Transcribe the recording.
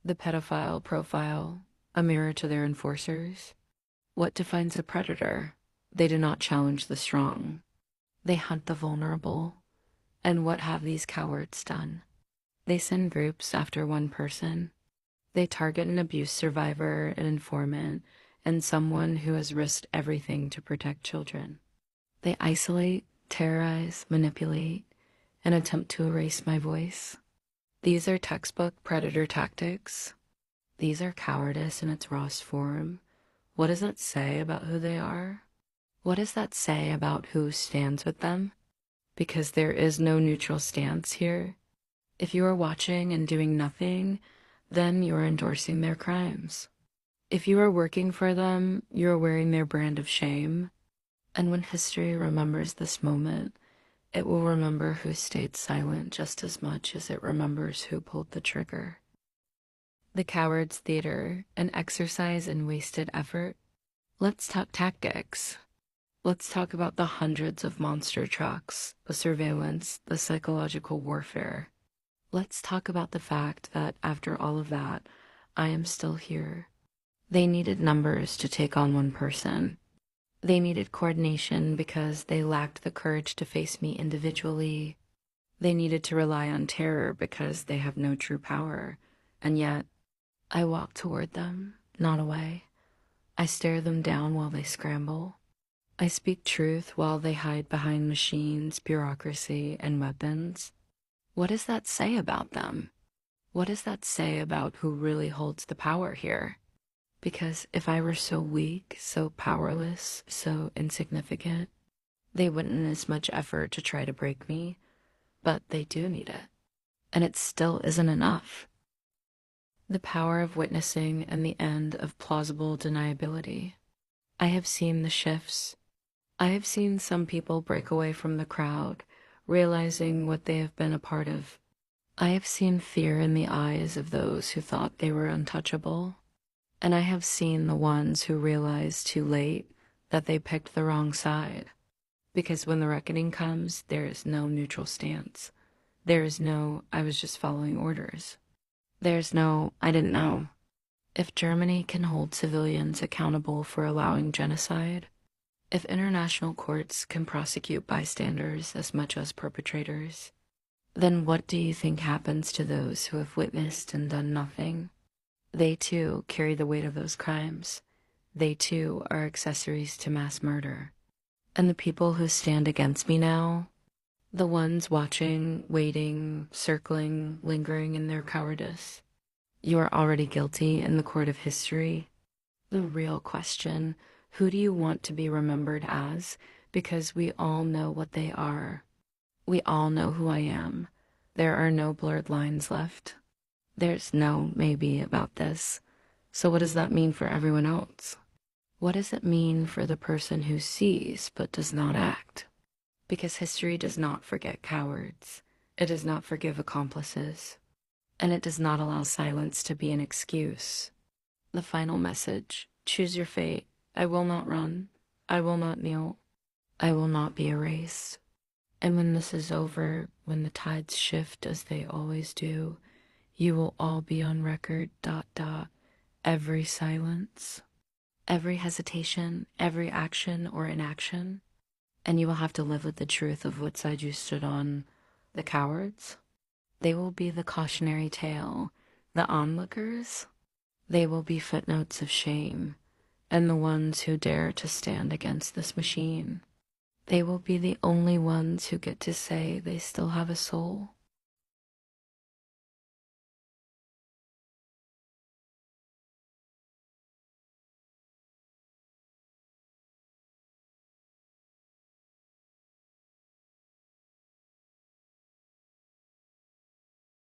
The pedophile profile, a mirror to their enforcers. What defines a predator? They do not challenge the strong. They hunt the vulnerable. And what have these cowards done? They send groups after one person. They target an abuse survivor, an informant, and someone who has risked everything to protect children. They isolate, terrorize, manipulate, and attempt to erase my voice. These are textbook predator tactics. These are cowardice in its rawest form. What does that say about who they are? What does that say about who stands with them? Because there is no neutral stance here. If you are watching and doing nothing, then you are endorsing their crimes. If you are working for them, you are wearing their brand of shame. And when history remembers this moment, it will remember who stayed silent just as much as it remembers who pulled the trigger. The Coward's Theater, an exercise in wasted effort. Let's talk tactics. Let's talk about the hundreds of monster trucks, the surveillance, the psychological warfare. Let's talk about the fact that after all of that, I am still here. They needed numbers to take on one person. They needed coordination because they lacked the courage to face me individually. They needed to rely on terror because they have no true power. And yet, I walk toward them, not away. I stare them down while they scramble. I speak truth while they hide behind machines, bureaucracy, and weapons. What does that say about them? What does that say about who really holds the power here? Because if I were so weak, so powerless, so insignificant, they wouldn't in as much effort to try to break me, but they do need it. And it still isn't enough. The power of witnessing and the end of plausible deniability. I have seen the shifts. I have seen some people break away from the crowd, realizing what they have been a part of. I have seen fear in the eyes of those who thought they were untouchable. And I have seen the ones who realized too late that they picked the wrong side. Because when the reckoning comes, there is no neutral stance. There is no, I was just following orders. There's no, I didn't know. If Germany can hold civilians accountable for allowing genocide, if international courts can prosecute bystanders as much as perpetrators, then what do you think happens to those who have witnessed and done nothing? They too carry the weight of those crimes. They too are accessories to mass murder. And the people who stand against me now, the ones watching, waiting, circling, lingering in their cowardice, you are already guilty in the court of history. The real question, who do you want to be remembered as? Because we all know what they are. We all know who I am. There are no blurred lines left. There's no maybe about this. So what does that mean for everyone else? What does it mean for the person who sees but does not act? Because history does not forget cowards. It does not forgive accomplices. And it does not allow silence to be an excuse. The final message, choose your fate. I will not run. I will not kneel. I will not be erased. And when this is over, when the tides shift as they always do, you will all be on record, ... Every silence, every hesitation, every action or inaction. And you will have to live with the truth of what side you stood on. The cowards, they will be the cautionary tale. The onlookers, they will be footnotes of shame. And the ones who dare to stand against this machine, they will be the only ones who get to say they still have a soul.